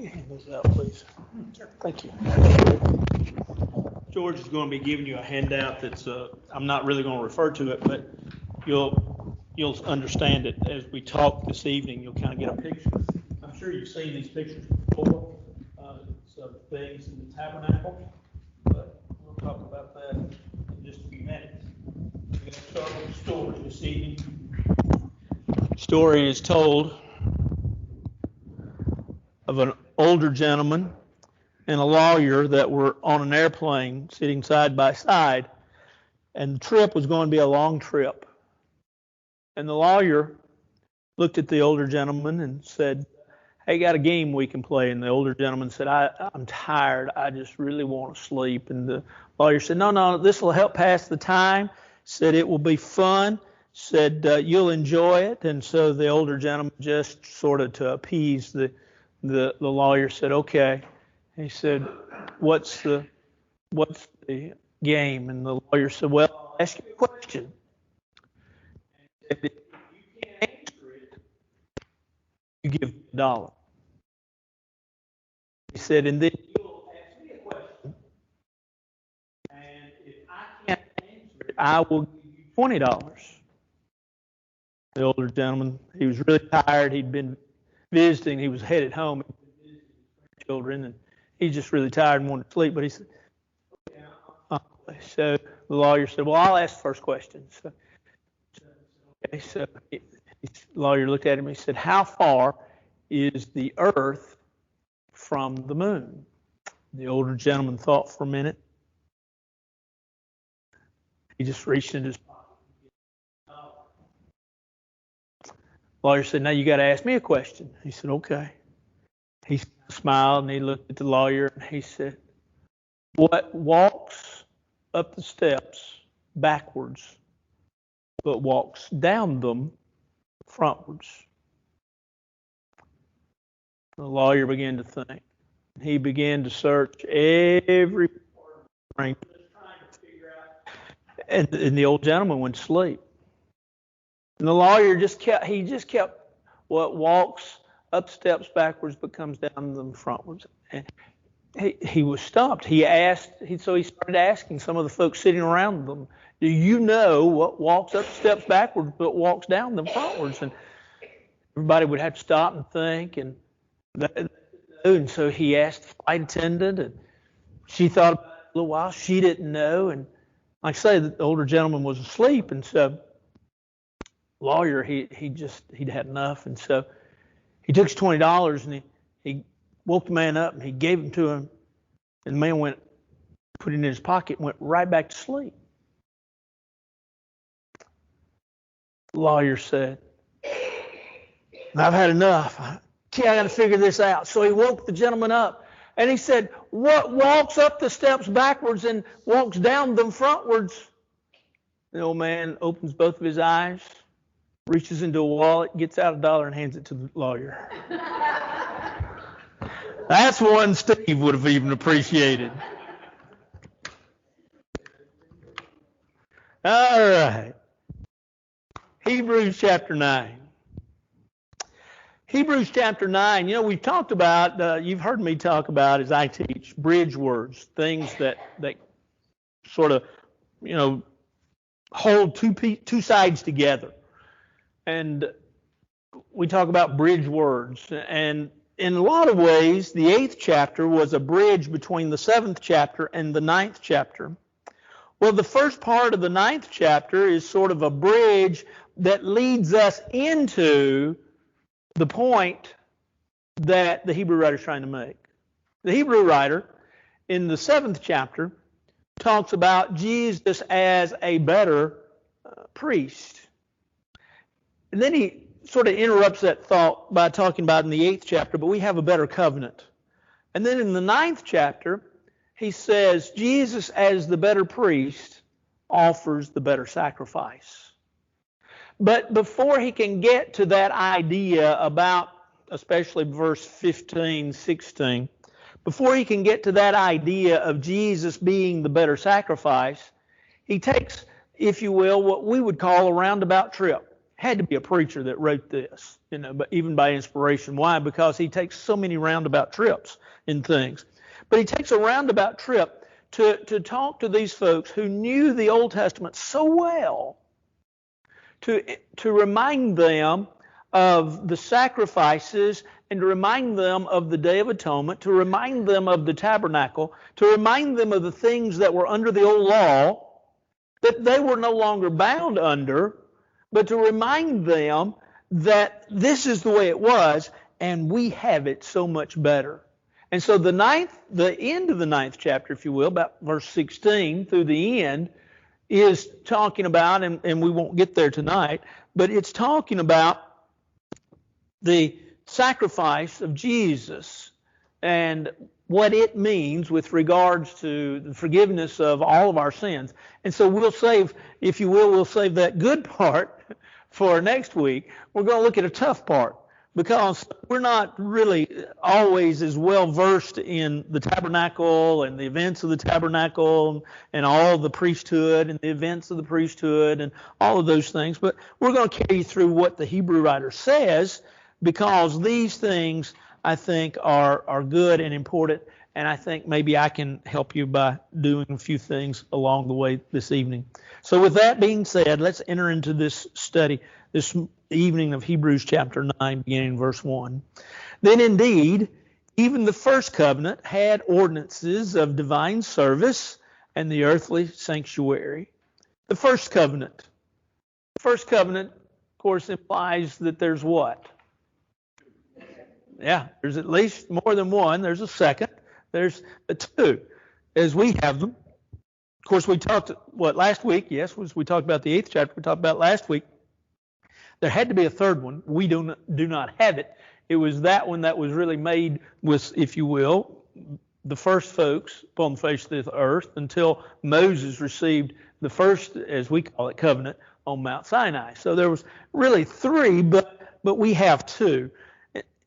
hand those out, please? Thank you. George is going to be giving you a handout that's, I'm not really going to refer to it, but you'll understand it as we talk this evening. You'll kind of get a picture. I'm sure you've seen these pictures before. It's of things in the tabernacle, but we'll talk about that in just a few minutes. We're going to start with the story this evening. The story is told of an older gentleman and a lawyer that were on an airplane sitting side by side, and the trip was going to be a long trip. And the lawyer looked at the older gentleman and said, "Hey, got a game we can play?" And the older gentleman said, I'm tired. I just really want to sleep. And the lawyer said, No, this will help pass the time. Said it will be fun. Said you'll enjoy it. And so the older gentleman, just sort of to appease the lawyer, said, "Okay." He said, What's the game? And the lawyer said, "Well, I'll ask you a question. And if you can't answer it, you give me $1. He said, "And then you'll ask me a question. And if I can't answer it, I will give you $20. The older gentleman, he was really tired. He'd been visiting. He was headed home. He'd been visiting his children, and he's just really tired and wanted to sleep. But he said, so the lawyer said, "Well, I'll ask the first question." So the lawyer looked at him and he said, "How far is the earth from the moon?" The older gentleman thought for a minute. He just reached in his pocket. The lawyer said, "Now you got to ask me a question." He said, "Okay." He smiled and he looked at the lawyer and he said, "What walks up the steps backwards but walks down them frontwards?" The lawyer began to think. He began to search every part of the brain, just trying to figure out. And the old gentleman went to sleep. And the lawyer just kept what walks up steps backwards but comes down them frontwards. And he was stumped. So he started asking some of the folks sitting around them, "Do you know what walks up steps backwards but walks down them frontwards?" And everybody would have to stop and think. And so he asked the flight attendant, and she thought about it a little while. She didn't know. And like I say, the older gentleman was asleep. And so the lawyer, he'd had enough. And so he took his $20 and he woke the man up and he gave it to him. And the man put it in his pocket and went right back to sleep. The lawyer said, "I've had enough. I got to figure this out." So he woke the gentleman up and he said, "What walks up the steps backwards and walks down them frontwards?" The old man opens both of his eyes, reaches into a wallet, gets out $1 and hands it to the lawyer. That's one Steve would have even appreciated. All right. Hebrews chapter 9. Hebrews chapter 9, we've talked about, you've heard me talk about as I teach, bridge words, things that sort of, hold two sides together. And we talk about bridge words. And in a lot of ways, the 8th chapter was a bridge between the 7th chapter and the 9th chapter. Well, the first part of the 9th chapter is sort of a bridge that leads us into the point that the Hebrew writer is trying to make. The Hebrew writer in the 7th chapter talks about Jesus as a better priest. And then he sort of interrupts that thought by talking about in the 8th chapter, but we have a better covenant. And then in the 9th chapter, he says Jesus as the better priest offers the better sacrifice. But before he can get to that idea about, especially verse 15, 16, before he can get to that idea of Jesus being the better sacrifice, he takes, if you will, what we would call a roundabout trip. had to be a preacher that wrote this, but even by inspiration. Why? Because he takes so many roundabout trips in things. But he takes a roundabout trip to talk to these folks who knew the Old Testament so well, to remind them of the sacrifices and to remind them of the Day of Atonement, to remind them of the tabernacle, to remind them of the things that were under the old law that they were no longer bound under, but to remind them that this is the way it was and we have it so much better. And so the end of the 9th chapter, if you will, about verse 16 through the end, is talking about, and we won't get there tonight, but it's talking about the sacrifice of Jesus and what it means with regards to the forgiveness of all of our sins. And so we'll save that good part for next week. We're going to look at a tough part, because we're not really always as well versed in the tabernacle and the events of the tabernacle and all the priesthood and the events of the priesthood and all of those things. But we're going to carry you through what the Hebrew writer says, because these things, I think, are good and important. And I think maybe I can help you by doing a few things along the way this evening. So with that being said, let's enter into this study this evening of Hebrews chapter 9, beginning in verse 1. Then indeed, even the first covenant had ordinances of divine service and the earthly sanctuary. The first covenant. First covenant, of course, implies that there's what? Yeah, there's at least more than one. There's a second. There's a two, as we have them. Of course, we talked, last week? Yes, we talked about the 8th chapter. We talked about last week. There had to be a third one. We do not have it. It was that one that was really made with, if you will, the first folks upon the face of the earth until Moses received the first, as we call it, covenant on Mount Sinai. So there was really three, but we have two.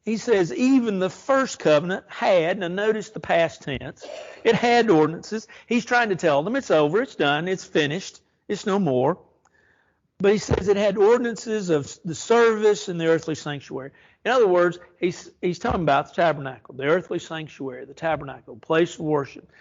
He says even the first covenant had, now notice the past tense, it had ordinances. He's trying to tell them it's over, it's done, it's finished, it's no more. But he says it had ordinances of the service and the earthly sanctuary. In other words, he's talking about the tabernacle, the earthly sanctuary, the tabernacle, place of worship.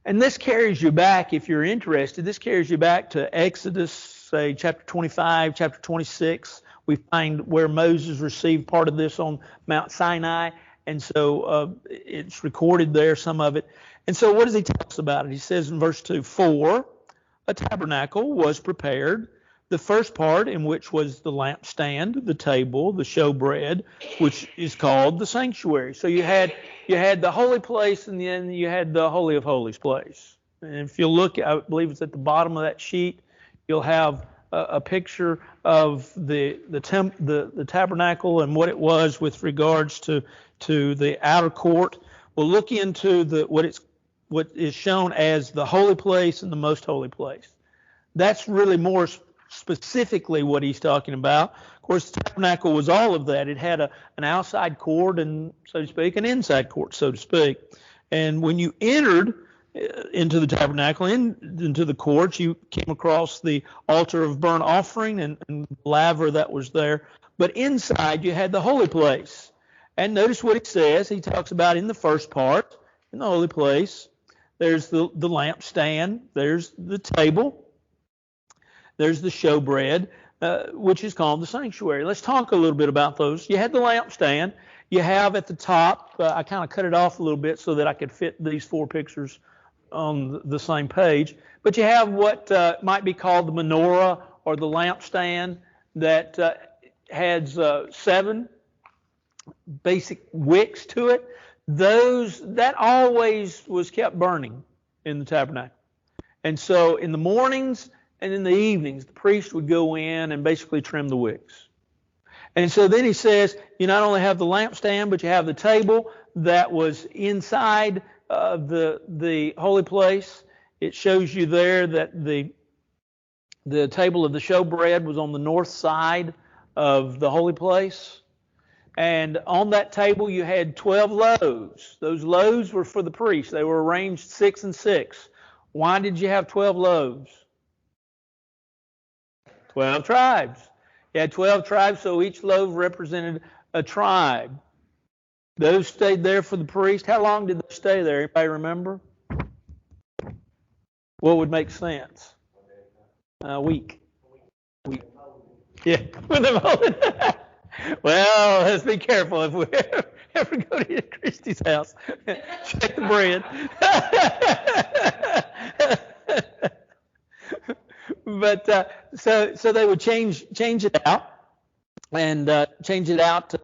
And this carries you back, if you're interested, this carries you back to Exodus, say, chapter 25, chapter 26. We find where Moses received part of this on Mount Sinai. And so it's recorded there, some of it. And so what does he tell us about it? He says in verse 2, "For a tabernacle was prepared, the first part in which was the lampstand, the table, the showbread, which is called the sanctuary." So you had the holy place, and then you had the Holy of Holies place. And if you look, I believe it's at the bottom of that sheet, you'll have a picture of the tabernacle and what it was with regards to the outer court. We'll look into what is shown as the holy place and the most holy place. That's really more specifically what he's talking about. Of course, the tabernacle was all of that. It had an outside court and, so to speak, an inside court, so to speak. And when you entered into the tabernacle, into the courts, you came across the altar of burnt offering and the laver that was there. But inside you had the holy place. And notice what it says. He talks about in the first part, in the holy place, there's the lampstand, there's the table, there's the showbread, which is called the sanctuary. Let's talk a little bit about those. You had the lampstand. You have at the top, I kind of cut it off a little bit so that I could fit these four pictures on the same page. But you have what might be called the menorah or the lampstand that has 7 basic wicks to it. That always was kept burning in the tabernacle. And so in the mornings and in the evenings, the priest would go in and basically trim the wicks. And so then he says, you not only have the lampstand, but you have the table that was inside the holy place. It shows you there that the table of the showbread was on the north side of the holy place. And on that table you had 12 loaves. Those loaves were for the priests. They were arranged 6 and 6. Why did you have 12 loaves? 12 tribes. You had 12 tribes, so each loaf represented a tribe. Those stayed there for the priest. How long did they stay there? Anybody remember? What would make sense? A week. Yeah. Well, let's be careful if we ever go to Christy's house. Check the bread. But so they would change it out and change it out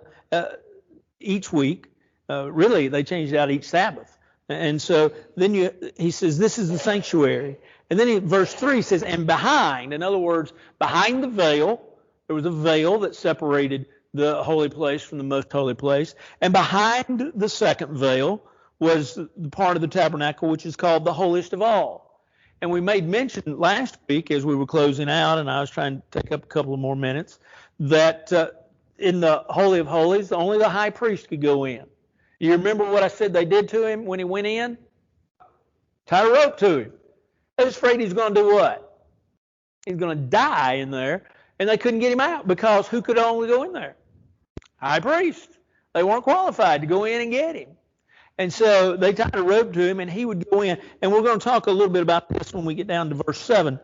each week. Really, they changed it out each Sabbath. And so then he says, this is the sanctuary. And then in verse 3 says, and behind, in other words, behind the veil, there was a veil that separated the holy place from the most holy place. And behind the second veil was the part of the tabernacle which is called the holiest of all. And we made mention last week as we were closing out, and I was trying to take up a couple of more minutes, that in the Holy of Holies, only the high priest could go in. You remember what I said they did to him when he went in? Tie a rope to him. They was afraid he's going to do what? He's going to die in there, and they couldn't get him out because who could only go in there? High priest. They weren't qualified to go in and get him. And so they tied a rope to him, and he would go in. And we're going to talk a little bit about this when we get down to verse 7.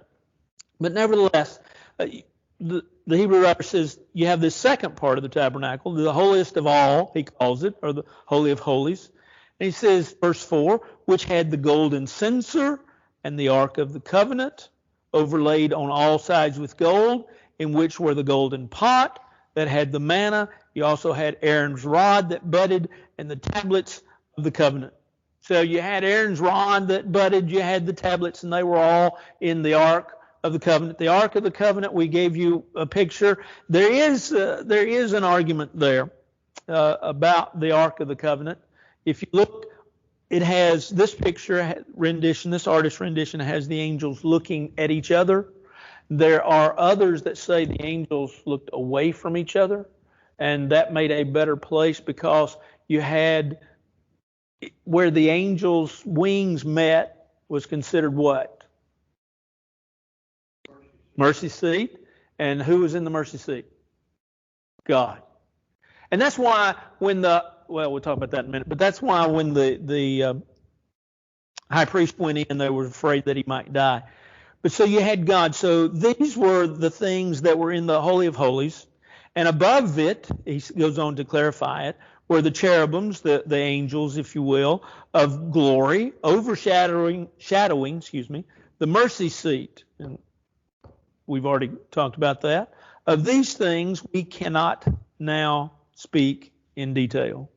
But nevertheless, the Hebrew writer says you have this second part of the tabernacle, the holiest of all, he calls it, or the Holy of Holies. And he says, verse 4, which had the golden censer and the Ark of the Covenant, overlaid on all sides with gold, in which were the golden pot that had the manna. You also had Aaron's rod that budded, and the tablets of the covenant. So you had Aaron's rod that budded, you had the tablets, and they were all in the Ark of the Covenant. The Ark of the Covenant, we gave you a picture. There is an argument there about the Ark of the Covenant. If you look, it has this picture rendition, this artist rendition has the angels looking at each other. There are others that say the angels looked away from each other, and that made a better place because you had where the angels' wings met was considered what? Mercy seat. And who was in the mercy seat? God. And that's why when we'll talk about that in a minute, but that's why when the high priest went in, they were afraid that he might die. But so you had God. So these were the things that were in the Holy of Holies. And above it, he goes on to clarify it, were the cherubims, the angels, if you will, of glory, overshadowing, the mercy seat. And we've already talked about that. Of these things, we cannot now speak in detail.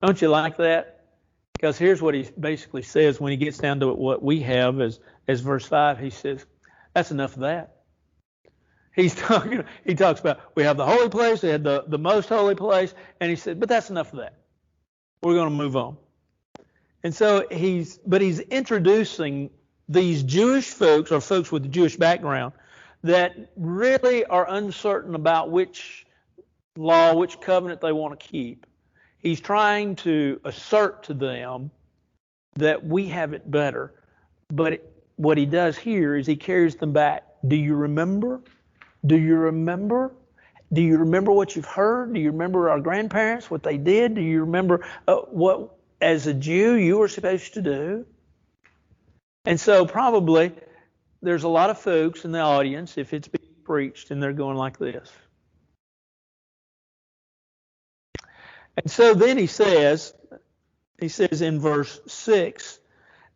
Don't you like that? Because here's what he basically says when he gets down to what we have as verse 5. He says, that's enough of that. He talks about we have the holy place, we had the most holy place, and he said, but that's enough of that. We're going to move on. And so he's introducing these Jewish folks, or folks with a Jewish background, that really are uncertain about which law, which covenant they want to keep. He's trying to assert to them that we have it better. But what he does here is he carries them back. Do you remember? Do you remember? Do you remember what you've heard? Do you remember our grandparents, what they did? Do you remember what, as a Jew, you were supposed to do? And so probably there's a lot of folks in the audience, if it's being preached, and they're going like this. And so then he says in verse 6,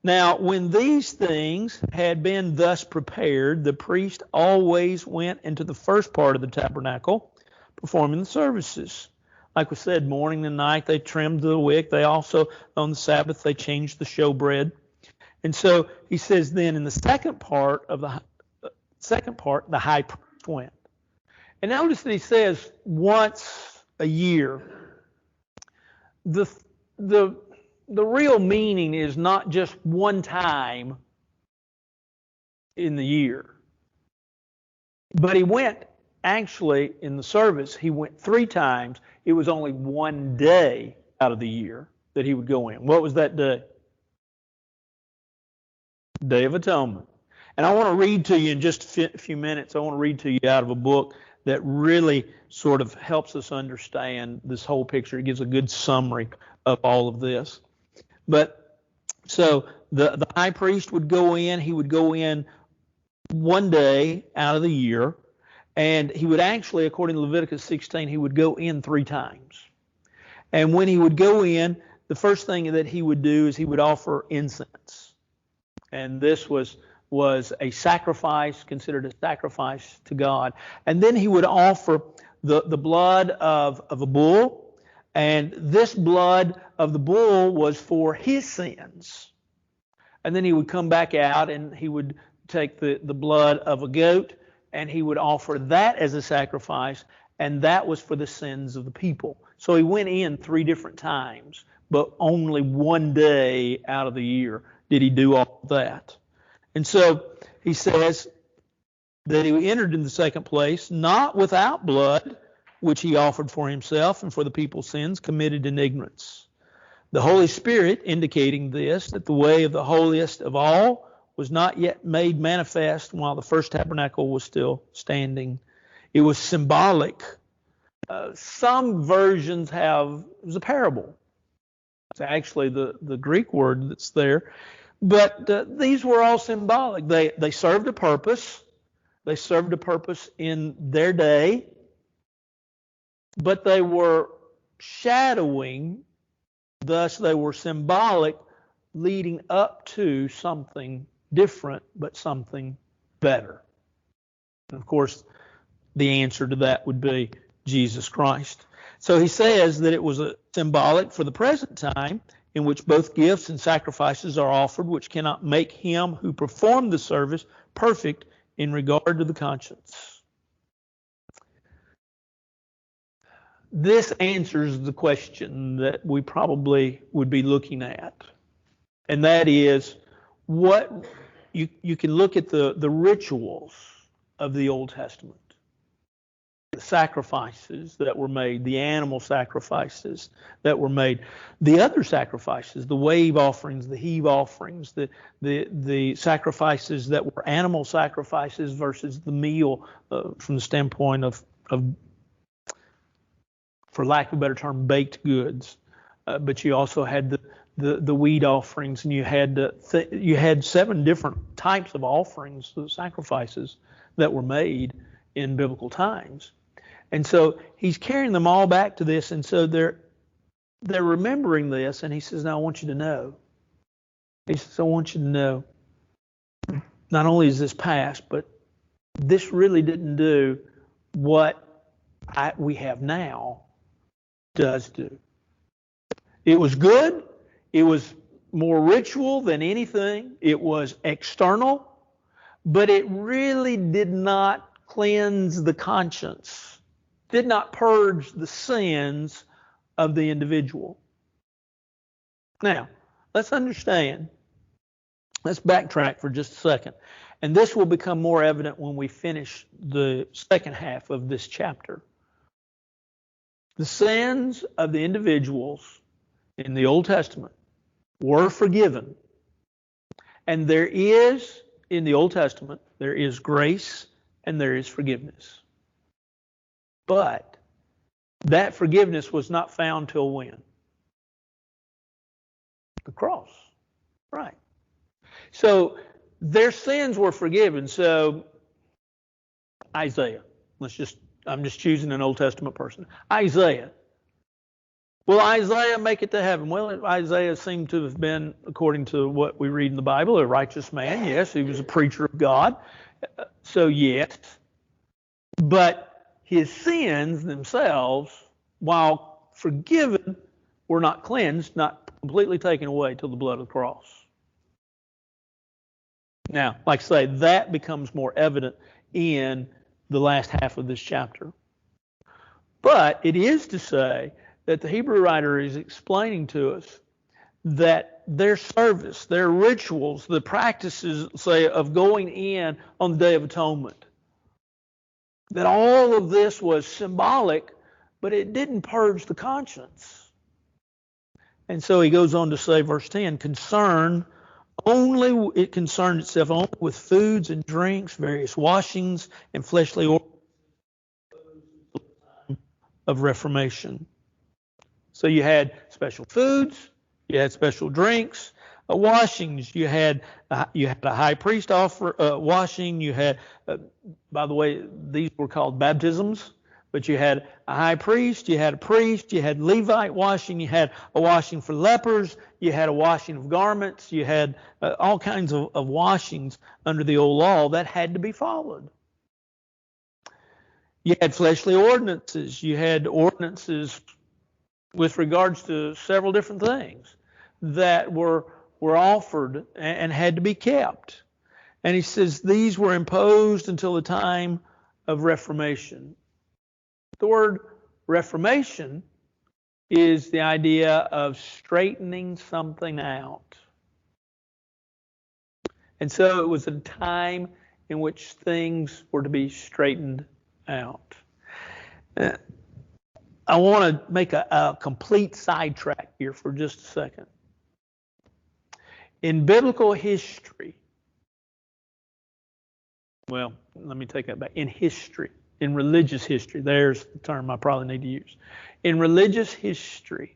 now when these things had been thus prepared, the priest always went into the first part of the tabernacle, performing the services. Like we said, morning and night they trimmed the wick. They also, on the Sabbath, they changed the showbread. And so he says then in the second part, the high priest went. And notice that he says once a year. The real meaning is not just one time in the year. But he went, actually, in the service, he went 3 times. It was only one day out of the year that he would go in. What was that day? Day of Atonement. And I want to read to you in just a few minutes, I want to read to you out of a book that really sort of helps us understand this whole picture. It gives a good summary of all of this. But so the high priest would go in, he would go in one day out of the year, and he would actually, according to Leviticus 16, he would go in 3 times. And when he would go in, the first thing that he would do is he would offer incense. And this was a sacrifice, considered a sacrifice to God. And then he would offer the blood of a bull, and this blood of the bull was for his sins. And then he would come back out and he would take the blood of a goat, and he would offer that as a sacrifice, and that was for the sins of the people. So he went in 3 different times, but only one day out of the year did he do all of that. And so he says that he entered in the second place, not without blood, which he offered for himself and for the people's sins committed in ignorance. The Holy Spirit indicating this, that the way of the holiest of all was not yet made manifest while the first tabernacle was still standing. It was symbolic. Some versions have, it was a parable. It's actually the Greek word that's there. But these were all symbolic. They served a purpose. They served a purpose in their day. But they were shadowing, thus they were symbolic, leading up to something different, but something better. And of course, the answer to that would be Jesus Christ. So he says that it was a symbolic for the present time, in which both gifts and sacrifices are offered, which cannot make him who performed the service perfect in regard to the conscience. This answers the question that we probably would be looking at. And that is, what you can look at the rituals of the Old Testament. The sacrifices that were made, the animal sacrifices that were made, the other sacrifices, the wave offerings, the heave offerings, the sacrifices that were animal sacrifices versus the meal from the standpoint of, for lack of a better term, baked goods. But you also had the wheat offerings, and you had 7 different types of offerings, sacrifices that were made in biblical times. And so he's carrying them all back to this, and so they're remembering this, and he says, now I want you to know. He says, I want you to know, not only is this past, but this really didn't do what we have now does do. It was good. It was more ritual than anything. It was external, but it really did not cleanse the conscience, did not purge the sins of the individual. Now, let's understand. Let's backtrack for just a second. And this will become more evident when we finish the second half of this chapter. The sins of the individuals in the Old Testament were forgiven. And there is, in the Old Testament, there is grace and there is forgiveness. But that forgiveness was not found till when? The cross. Right. So their sins were forgiven. So Isaiah, I'm just choosing an Old Testament person. Isaiah. Will Isaiah make it to heaven? Well, Isaiah seemed to have been, according to what we read in the Bible, a righteous man. Yes, he was a preacher of God. So yes. But his sins themselves, while forgiven, were not cleansed, not completely taken away till the blood of the cross. Now, like I say, that becomes more evident in the last half of this chapter. But it is to say that the Hebrew writer is explaining to us that their service, their rituals, the practices, say, of going in on the Day of Atonement, that all of this was symbolic, but it didn't purge the conscience. And so he goes on to say, verse 10, concern It concerned itself only with foods and drinks, various washings, and fleshly ordinances of Reformation. So you had special foods, you had special drinks, washings. You had a high priest offer washing. You had, by the way, these were called baptisms. But you had a high priest, you had a priest, you had Levite washing, you had a washing for lepers, you had a washing of garments, you had all kinds of washings under the old law that had to be followed. You had fleshly ordinances. You had ordinances with regards to several different things that were offered and had to be kept. And he says these were imposed until the time of Reformation. The word Reformation is the idea of straightening something out. And so it was a time in which things were to be straightened out. I want to make a complete sidetrack here for just a second. In biblical history, well, let me take that back. In religious history, there's the term I probably need to use. In religious history,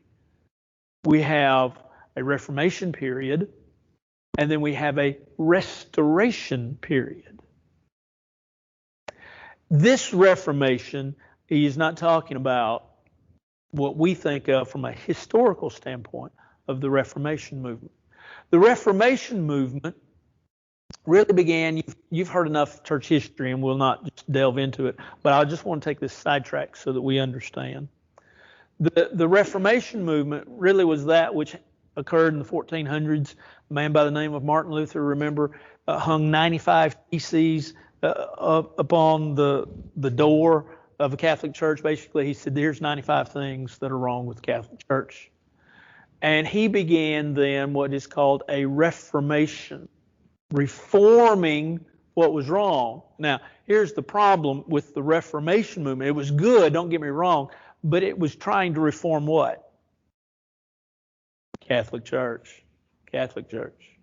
we have a Reformation period, and then we have a Restoration period. This Reformation, he is not talking about what we think of from a historical standpoint of the Reformation movement. The Reformation movement really began, you've heard enough church history and we'll not just delve into it, but I just want to take this sidetrack so that we understand. The Reformation movement really was that which occurred in the 1400s. A man by the name of Martin Luther, remember, hung 95 theses upon the door of a Catholic church. Basically, he said, there's 95 things that are wrong with the Catholic Church. And he began then what is called a Reformation, reforming what was wrong. Now, here's the problem with the Reformation movement. It was good, don't get me wrong, but it was trying to reform what? Catholic Church. Catholic Church.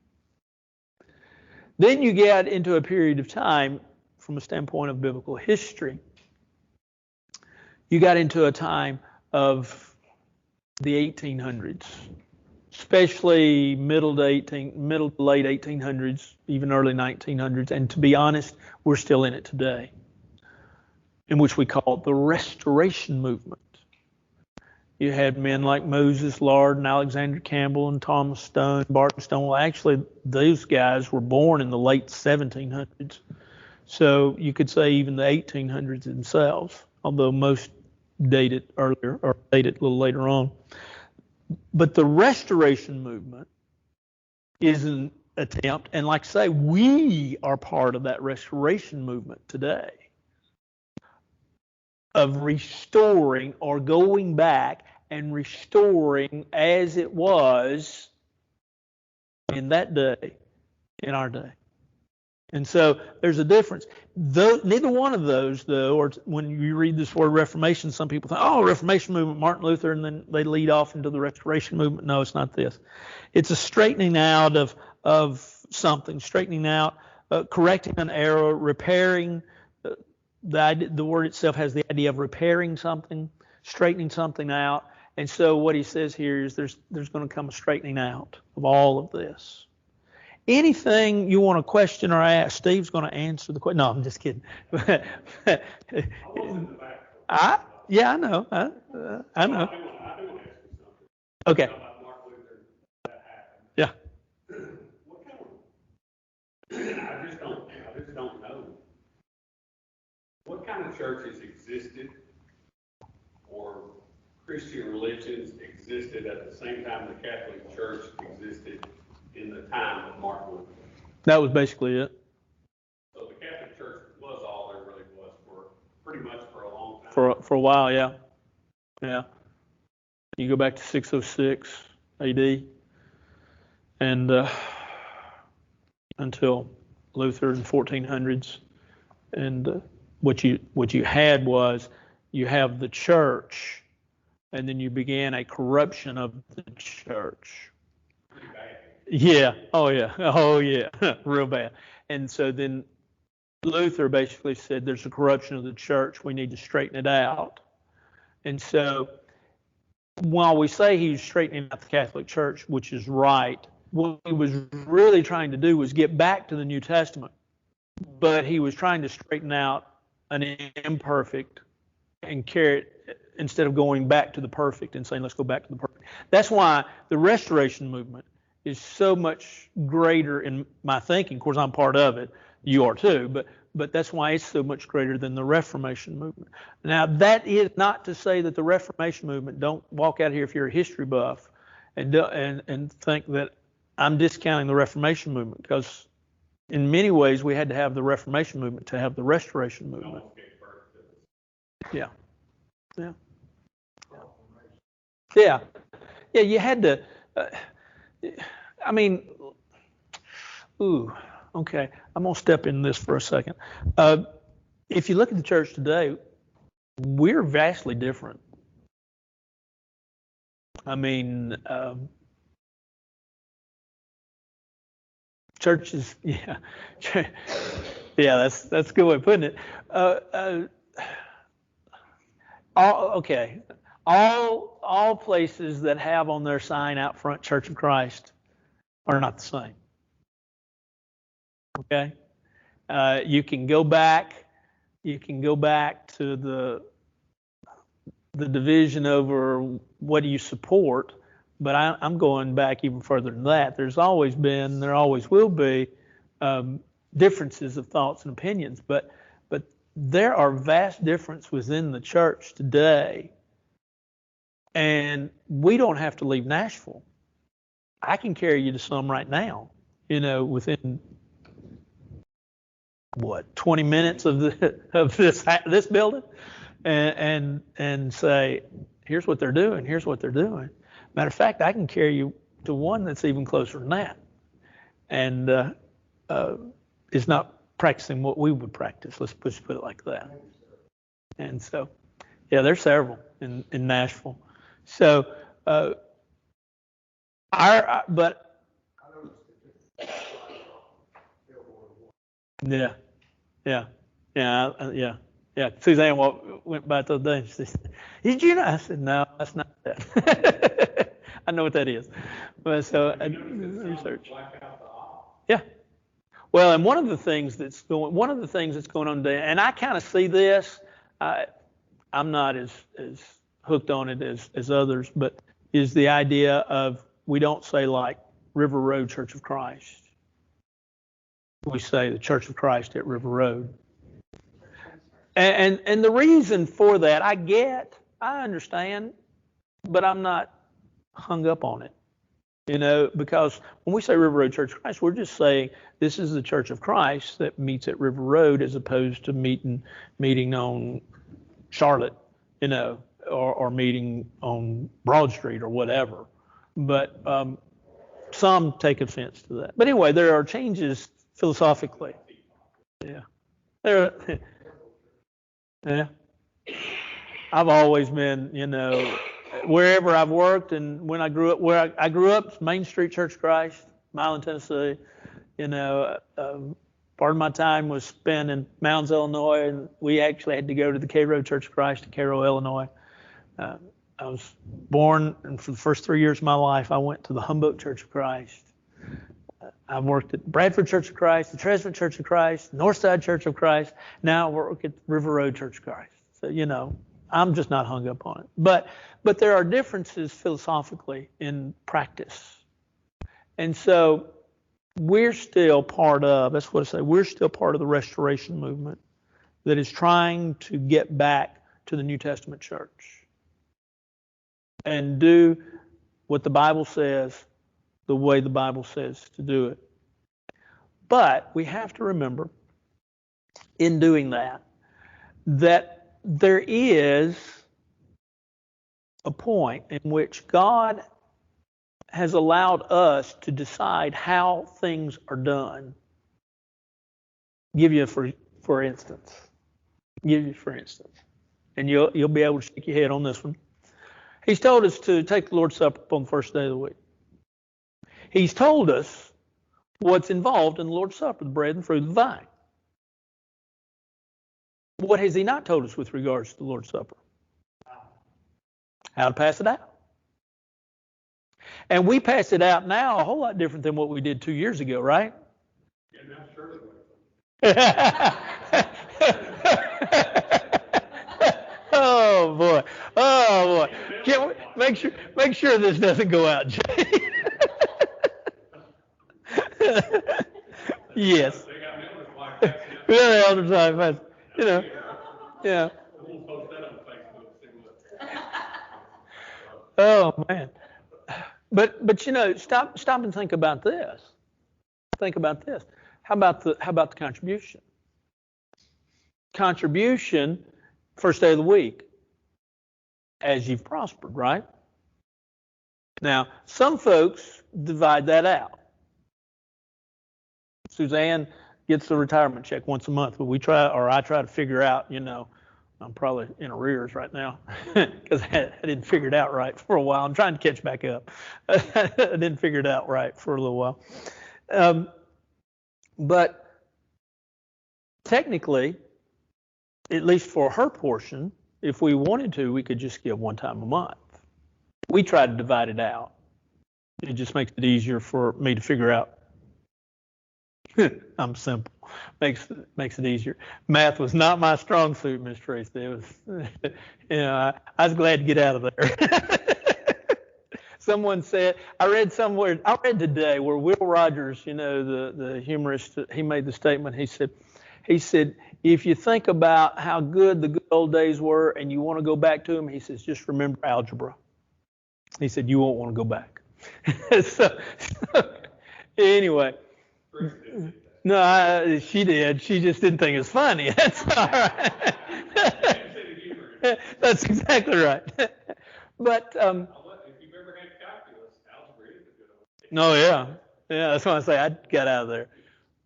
Then you get into a period of time, from a standpoint of biblical history, you got into a time of the 1800s, especially middle to late 1800s, even early 1900s. And to be honest, we're still in it today, in which we call it the Restoration movement. You had men like Moses Lard and Alexander Campbell and Thomas Stone, Barton Stone. Well, actually, those guys were born in the late 1700s. So you could say even the 1800s themselves, although most date it earlier or date it a little later on. But the Restoration movement is an attempt, and like I say, we are part of that Restoration movement today, of restoring or going back and restoring as it was in that day, in our day. And so there's a difference. Neither one of those, though, or when you read this word Reformation, some people think, oh, Reformation movement, Martin Luther, and then they lead off into the Restoration movement. No, it's not this. It's a straightening out of something, straightening out, correcting an error, repairing. The word itself has the idea of repairing something, straightening something out. And so what he says here is there's going to come a straightening out of all of this. Anything you want to question or ask, Steve's going to answer the question. No, I'm just kidding. Yeah, I know. I know. Okay. Yeah. I just don't know. What kind of churches existed or Christian religions existed at the same time the Catholic Church existed in the time of Martin Luther? That was basically it. So the Catholic Church was all there really was for pretty much for a long time. For a while, yeah. Yeah. You go back to 606 AD and until Luther in 1400s. And what you had was you have the church, and then you began a corruption of the church. Yeah. Oh yeah. Oh yeah. Real bad. And so then Luther basically said there's a corruption of the church. We need to straighten it out. And so while we say he was straightening out the Catholic Church, which is right, what he was really trying to do was get back to the New Testament. But he was trying to straighten out an imperfect and carry it instead of going back to the perfect and saying, let's go back to the perfect. That's why the Restoration movement is so much greater in my thinking. Of course, I'm part of it. You are too. But that's why it's so much greater than the Reformation movement. Now, that is not to say that the Reformation movement, don't walk out here if you're a history buff and think that I'm discounting the Reformation movement, because in many ways we had to have the Reformation movement to have the Restoration movement. Yeah. Yeah. Yeah. Yeah, you had to, I mean, okay. I'm going to step in this for a second. If you look at the church today, we're vastly different. I mean, churches, yeah. Yeah, that's a good way of putting it. All places that have on their sign out front Church of Christ are not the same. Okay, you can go back to the division over what do you support, but I'm going back even further than that. There's always been, there always will be differences of thoughts and opinions, but there are vast differences within the church today, and we don't have to leave Nashville. I can carry you to some right now, within 20 minutes of this building, and say, here's what they're doing, here's what they're doing. Matter of fact, I can carry you to one that's even closer than that, and is not practicing what we would practice. Let's put it like that. And so, yeah, there's several in Nashville. So, yeah. Suzanne went by the other day and she said, "Did you know?" I said, "No, that's not that." I know what that is. But so research. Yeah. Well, and one of the things that's going on today, and I kind of see this. I'm not as hooked on it as others, but is the idea of, we don't say like River Road Church of Christ. We say the Church of Christ at River Road. And the reason for that, I understand, but I'm not hung up on it. Because when we say River Road Church of Christ, we're just saying this is the Church of Christ that meets at River Road, as opposed to meeting on Charlotte, or meeting on Broad Street or whatever. But some take offense to that. But anyway, there are changes philosophically. Yeah. Yeah. I've always been, wherever I've worked, and when I grew up, Main Street Church of Christ, Milan, Tennessee. Part of my time was spent in Mounds, Illinois, and we actually had to go to the Cairo Church of Christ in Cairo, Illinois. I was born, and for the first 3 years of my life, I went to the Humboldt Church of Christ. I've worked at Bradford Church of Christ, the Tresvant Church of Christ, Northside Church of Christ. Now I work at River Road Church of Christ. So, I'm just not hung up on it. But there are differences philosophically in practice. And so we're still part of, that's what I say, we're still part of the Restoration movement that is trying to get back to the New Testament church and do what the Bible says the way the Bible says to do it. But we have to remember, in doing that there is a point in which God has allowed us to decide how things are done. Give you for instance, and you'll be able to shake your head on this one. He's told us to take the Lord's Supper on the first day of the week. He's told us what's involved in the Lord's Supper, the bread and fruit of the vine. What has he not told us with regards to the Lord's Supper? How to pass it out. And we pass it out now a whole lot different than what we did 2 years ago, right? Yeah, now surely. Oh boy. Oh boy. Make sure this doesn't go out, Jay. Yes. Yeah, elders like, you know. Yeah. Oh man. But you know, stop and think about this. Think about this. How about the contribution? Contribution, first day of the week, as you've prospered, right? Now, some folks divide that out. Suzanne gets the retirement check once a month, but I try to figure out, you know, I'm probably in arrears right now because I didn't figure it out right for a while. I'm trying to catch back up. I didn't figure it out right for a little while. But technically, at least for her portion, if we wanted to, we could just give one time a month. We try to divide it out. It just makes it easier for me to figure out. I'm simple. Makes it easier. Math was not my strong suit, Miss Tracy. It was, you know, I was glad to get out of there. Someone said, I read today where Will Rogers, you know, the humorist, he made the statement. He said, if you think about how good the good old days were and you want to go back to them, he says, just remember algebra. He said, you won't want to go back. so anyway. No, she did. She just didn't think it was funny. That's all right. That's exactly right. But if you've ever had calculus, algebra is a good one. No, yeah, that's why I say I got out of there.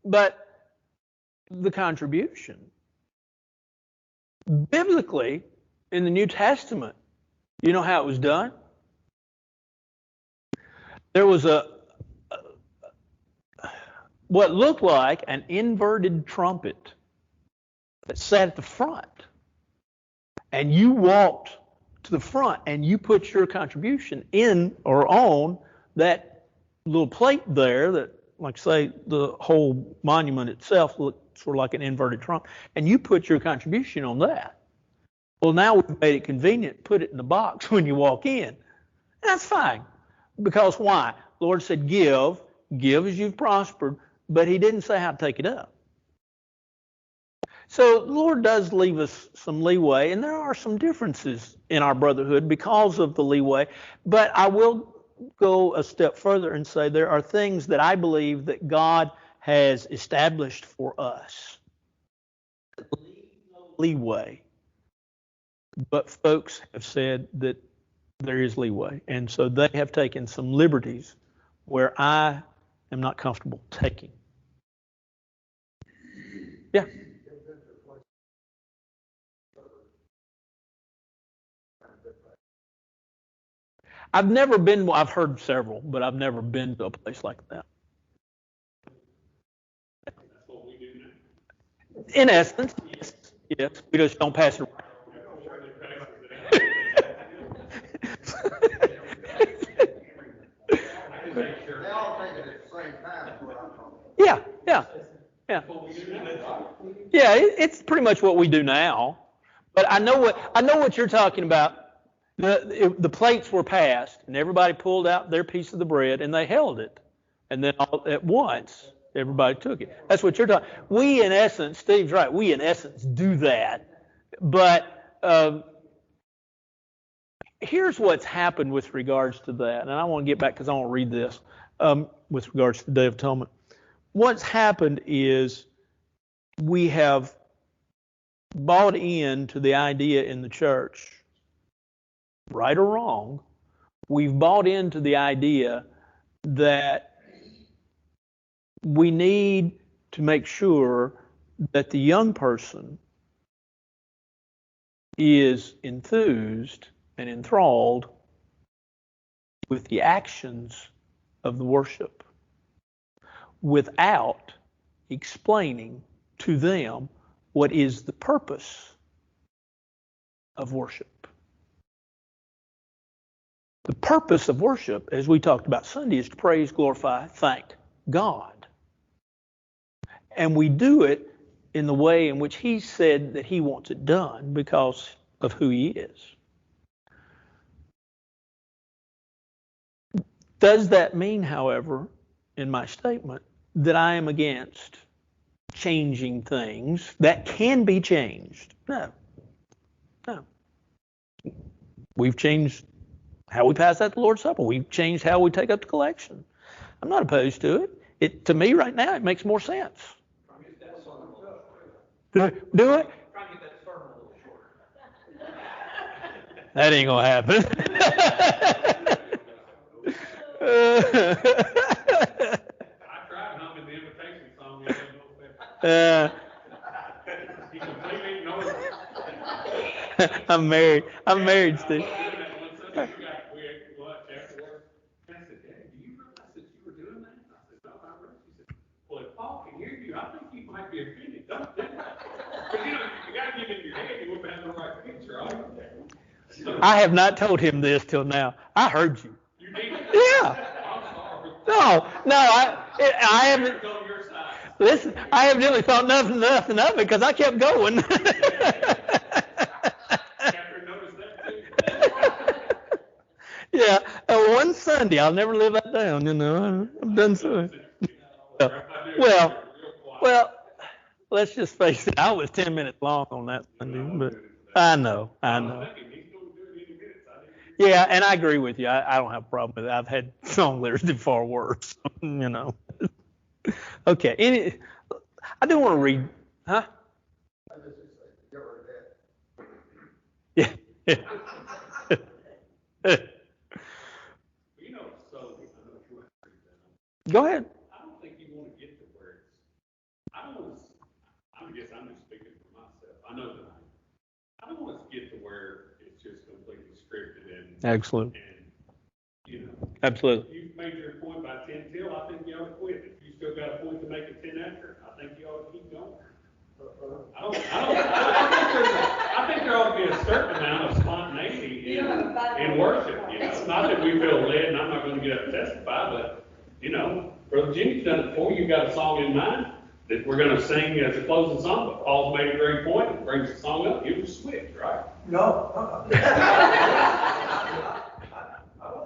But the contribution, biblically, in the New Testament, you know how it was done? There was what looked like an inverted trumpet that sat at the front. And you walked to the front and you put your contribution in or on that little plate there that, like say, the whole monument itself looked sort of like an inverted trumpet. And you put your contribution on that. Well, now we've made it convenient. Put it in the box when you walk in. That's fine. Because why? The Lord said, give as you've prospered. But he didn't say how to take it up. So the Lord does leave us some leeway, and there are some differences in our brotherhood because of the leeway. But I will go a step further and say there are things that I believe that God has established for us. Leeway. But folks have said that there is leeway. And so they have taken some liberties where I am not comfortable taking. Yeah. I've heard several, but I've never been to a place like that. That's what we do now. In essence, yes. We just don't pass it around. Yeah. Yeah, it's pretty much what we do now. But I know what you're talking about. The plates were passed, and everybody pulled out their piece of the bread, and they held it. And then all at once, everybody took it. That's what you're talking. We, in essence, Steve's right. We, in essence, do that. But here's what's happened with regards to that. And I want to get back because I want to read this with regards to the Day of Atonement. What's happened is we have bought into the idea in the church, right or wrong, we've bought into the idea that we need to make sure that the young person is enthused and enthralled with the actions of the worship. without explaining to them what is the purpose of worship. The purpose of worship, as we talked about Sunday, is to praise, glorify, thank God. And we do it in the way in which He said that He wants it done because of who He is. Does that mean, however, in my statement, that I am against changing things that can be changed? No. No. We've changed how we pass out the Lord's Supper. We've changed how we take up the collection. I'm not opposed to it. To me, right now, it makes more sense. Do it? That ain't gonna happen. I tried humming the invitation song. He completely ignored it. I'm married, Steve. Well, if Paul can hear you, I think he might be offended. Don't do that. Because you got to get in your head. You wouldn't have the right picture, right? So, I have not told him this till now. I heard you. You did? Yeah. I'm sorry. No, I haven't. Go to your side. Listen, I evidently thought nothing of it because I kept going. Catherine noticed that too. Yeah, one Sunday, I'll never live that down. You know, I'm done so. Well, let's just face it. I was 10 minutes long on that Sunday, but I know. Yeah, and I agree with you. I don't have a problem with it. I've had song lyrics that far worse. You know. Okay. I do want to read. Huh? Yeah. Go ahead. I don't think you want to get to where it's. I guess I'm just speaking for myself. I know that I don't want us to get to where it's just completely scripted and. Absolutely. And, absolutely. You've made your point by 10 till. I think you ought to quit. If you still got a point to make it 10 after, I think you ought to keep going. I think there ought to be a certain amount of spontaneity in worship. It's not that we feel led, and I'm not going to get up and testify, but. Brother Jimmy's done it before. You've got a song in mind that we're going to sing as a closing song, but Paul's made a great point and brings the song up. You just switch, right? No.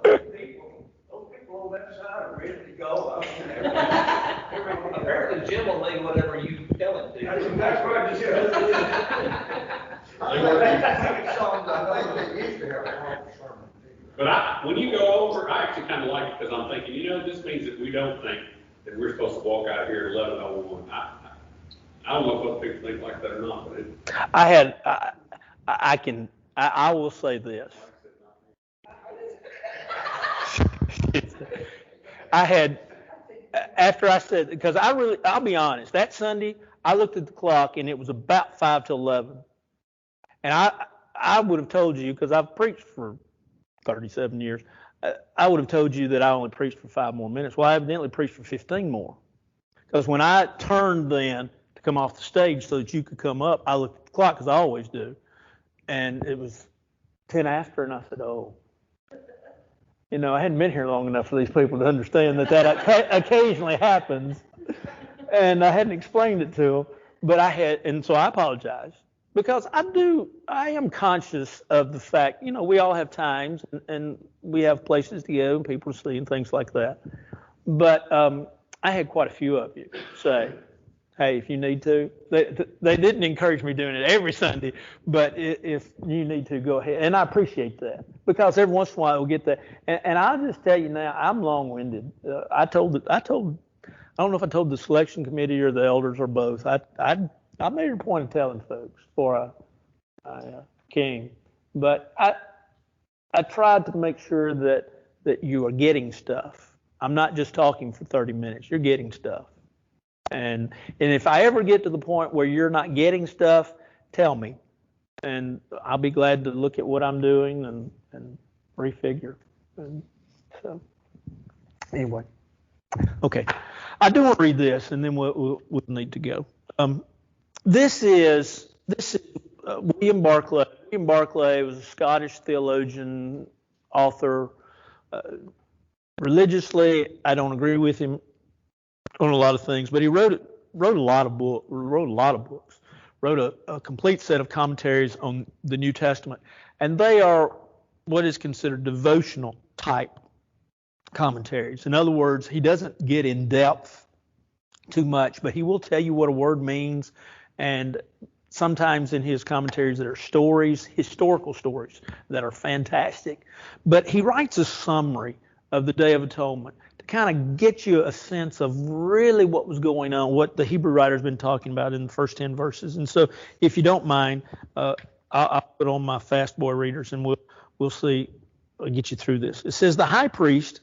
Those people on that side are ready to go. Apparently Jim will lead whatever you tell him to. That's right. But when you go over, I actually kind of like it because I'm thinking, this means that we don't think that we're supposed to walk out here at 11:01. I don't know if other people think like that or not, but I will say this. After I said, because I'll be honest, that Sunday, I looked at the clock and it was about 5 to 11. And I would have told you, because I've preached for 37 years, I would have told you that I only preached for 5 more minutes. Well, I evidently preached for 15 more. Because when I turned then to come off the stage so that you could come up, I looked at the clock, because I always do. And it was 10 after, and I said, oh. I hadn't been here long enough for these people to understand that occasionally happens. And I hadn't explained it to them. But and so I apologize. Because I am conscious of the fact, we all have times and we have places to go and people to see and things like that. But I had quite a few of you say, hey, if you need to. They didn't encourage me doing it every Sunday, but if you need to, go ahead. And I appreciate that because every once in a while we'll get that. And I'll just tell you now, I'm long-winded. I don't know if I told the selection committee or the elders or both. I made a point of telling folks before I came, but I tried to make sure that you are getting stuff. I'm not just talking for 30 minutes. You're getting stuff. And if I ever get to the point where you're not getting stuff, tell me. And I'll be glad to look at what I'm doing and refigure. And so, anyway. Okay. I do want to read this, and then we'll need to go. This is William Barclay. William Barclay was a Scottish theologian, author. Religiously, I don't agree with him on a lot of things, but he wrote a lot of books. Wrote a complete set of commentaries on the New Testament, and they are what is considered devotional type commentaries. In other words, he doesn't get in depth too much, but he will tell you what a word means, and sometimes in his commentaries there are stories, historical stories that are fantastic. But he writes a summary of the Day of Atonement to kind of get you a sense of really what was going on, what the Hebrew writer's been talking about in the first 10 verses. And so if you don't mind, I'll put on my fast boy readers and we'll see, I'll get you through this. It says, the high priest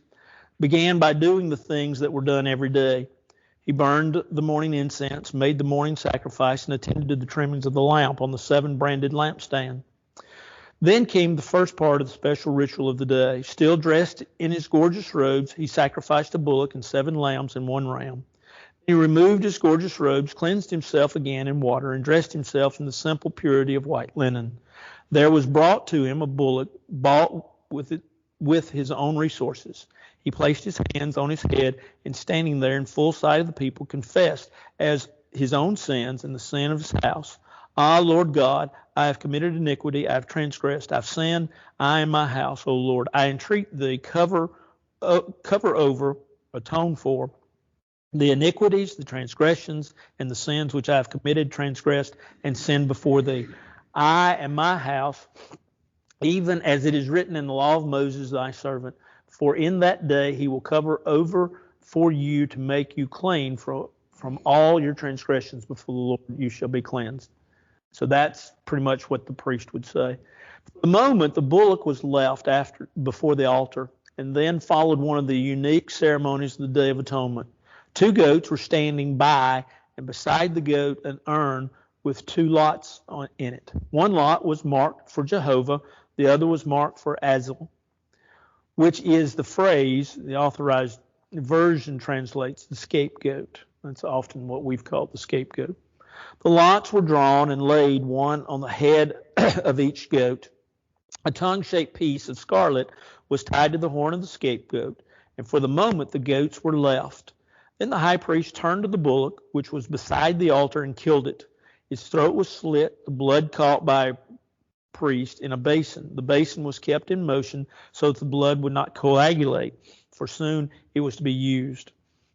began by doing the things that were done every day. He burned the morning incense, made the morning sacrifice, and attended to the trimmings of the lamp on the 7 branded lampstand. Then came the first part of the special ritual of the day. Still dressed in his gorgeous robes, he sacrificed a bullock and 7 lambs and 1 ram. He removed his gorgeous robes, cleansed himself again in water, and dressed himself in the simple purity of white linen. There was brought to him a bullock bought with his own resources. He placed his hands on his head and, standing there in full sight of the people, confessed as his own sins and the sin of his house. Ah, Lord God, I have committed iniquity, I have transgressed, I've sinned, I and my house, O Lord. I entreat thee, cover over, atone for the iniquities, the transgressions, and the sins which I have committed, transgressed, and sinned before thee. I and my house, even as it is written in the law of Moses thy servant, for in that day he will cover over for you to make you clean from all your transgressions before the Lord you shall be cleansed. So that's pretty much what the priest would say. For the moment, the bullock was left before the altar, and then followed one of the unique ceremonies of the Day of Atonement. 2 goats were standing by, and beside the goat an urn with 2 lots in it. One lot was marked for Jehovah, the other was marked for Azazel, which is the phrase the Authorized Version translates the scapegoat. That's often what we've called the scapegoat. The lots were drawn and laid, one on the head of each goat. A tongue-shaped piece of scarlet was tied to the horn of the scapegoat, and for the moment the goats were left. Then the high priest turned to the bullock, which was beside the altar, and killed it. Its throat was slit, the blood caught by a priest in a basin. The basin was kept in motion so that the blood would not coagulate, for soon it was to be used.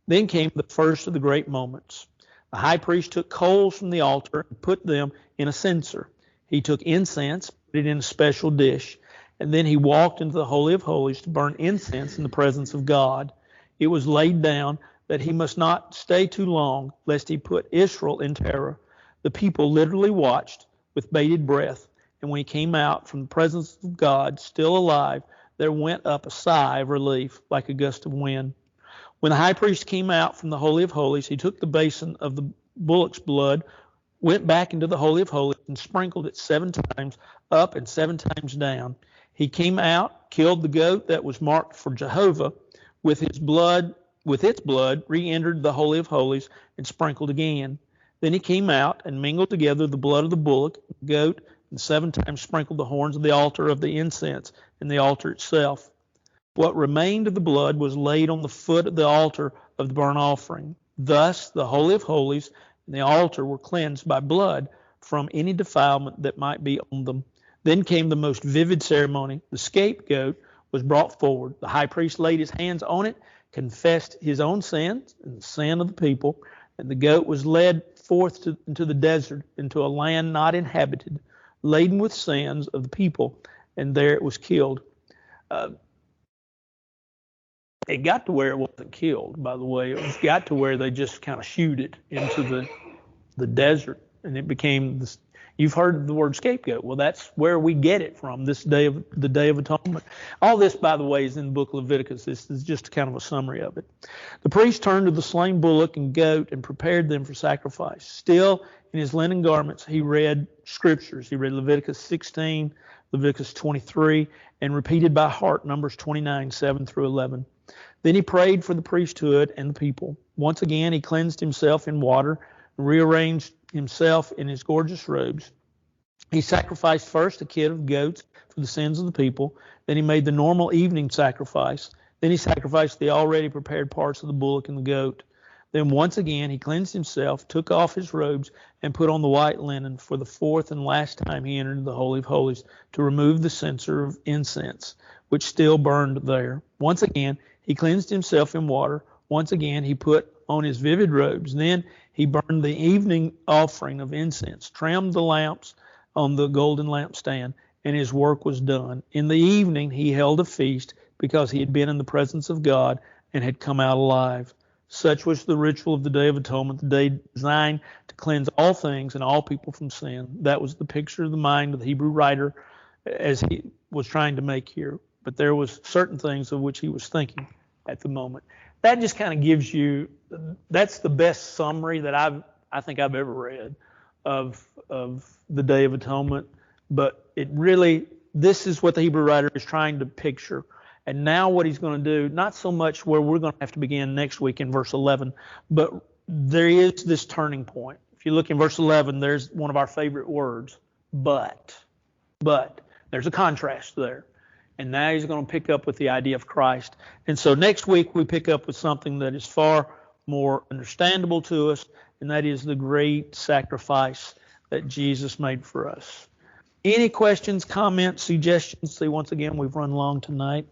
Then came the first of the great moments. The high priest took coals from the altar and put them in a censer. He took incense, put it in a special dish, and then he walked into the Holy of Holies to burn incense in the presence of God. It was laid down that he must not stay too long, lest he put Israel in terror. The people literally watched with bated breath, and when he came out from the presence of God, still alive, there went up a sigh of relief like a gust of wind. When the high priest came out from the Holy of Holies, he took the basin of the bullock's blood, went back into the Holy of Holies, and sprinkled it 7 times up and 7 times down. He came out, killed the goat that was marked for Jehovah, with its blood, re-entered the Holy of Holies, and sprinkled again. Then he came out and mingled together the blood of the bullock, the goat, and 7 times sprinkled the horns of the altar of the incense and the altar itself. What remained of the blood was laid on the foot of the altar of the burnt offering. Thus the Holy of Holies and the altar were cleansed by blood from any defilement that might be on them. Then came the most vivid ceremony. The scapegoat was brought forward. The high priest laid his hands on it, confessed his own sins and the sin of the people, and the goat was led forth into the desert, into a land not inhabited, laden with sins of the people, and there it was killed. It got to where it wasn't killed, by the way. It got to where they just kind of shoot it into the desert, and it became this. You've heard the word scapegoat. Well, that's where we get it from, the Day of Atonement. All this, by the way, is in the book of Leviticus. This is just kind of a summary of it. The priest turned to the slain bullock and goat and prepared them for sacrifice. Still in his linen garments, he read scriptures. He read Leviticus 16, Leviticus 23, and repeated by heart Numbers 29, 7 through 11. Then he prayed for the priesthood and the people. Once again, he cleansed himself in water, and rearranged himself in his gorgeous robes. He sacrificed first a kid of goats for the sins of the people. Then he made the normal evening sacrifice. Then he sacrificed the already prepared parts of the bullock and the goat. Then once again he cleansed himself, took off his robes, and put on the white linen. For the fourth and last time he entered the Holy of Holies to remove the censer of incense, which still burned there. Once again he cleansed himself in water. Once again he put on his vivid robes. Then he burned the evening offering of incense, trimmed the lamps on the golden lampstand, and his work was done. In the evening he held a feast, because he had been in the presence of God and had come out alive. Such was the ritual of the Day of Atonement, the day designed to cleanse all things and all people from sin. That was the picture of the mind of the Hebrew writer as he was trying to make here. But there was certain things of which he was thinking at the moment. That just kind of gives you, that's the best summary that I think I've ever read of the Day of Atonement. But it really, this is what the Hebrew writer is trying to picture. And now what he's going to do, not so much where we're going to have to begin next week in verse 11, but there is this turning point. If you look in verse 11, there's one of our favorite words, but. There's a contrast there. And now he's going to pick up with the idea of Christ. And so next week we pick up with something that is far more understandable to us, and that is the great sacrifice that Jesus made for us. Any questions, comments, suggestions? See, once again, we've run long tonight.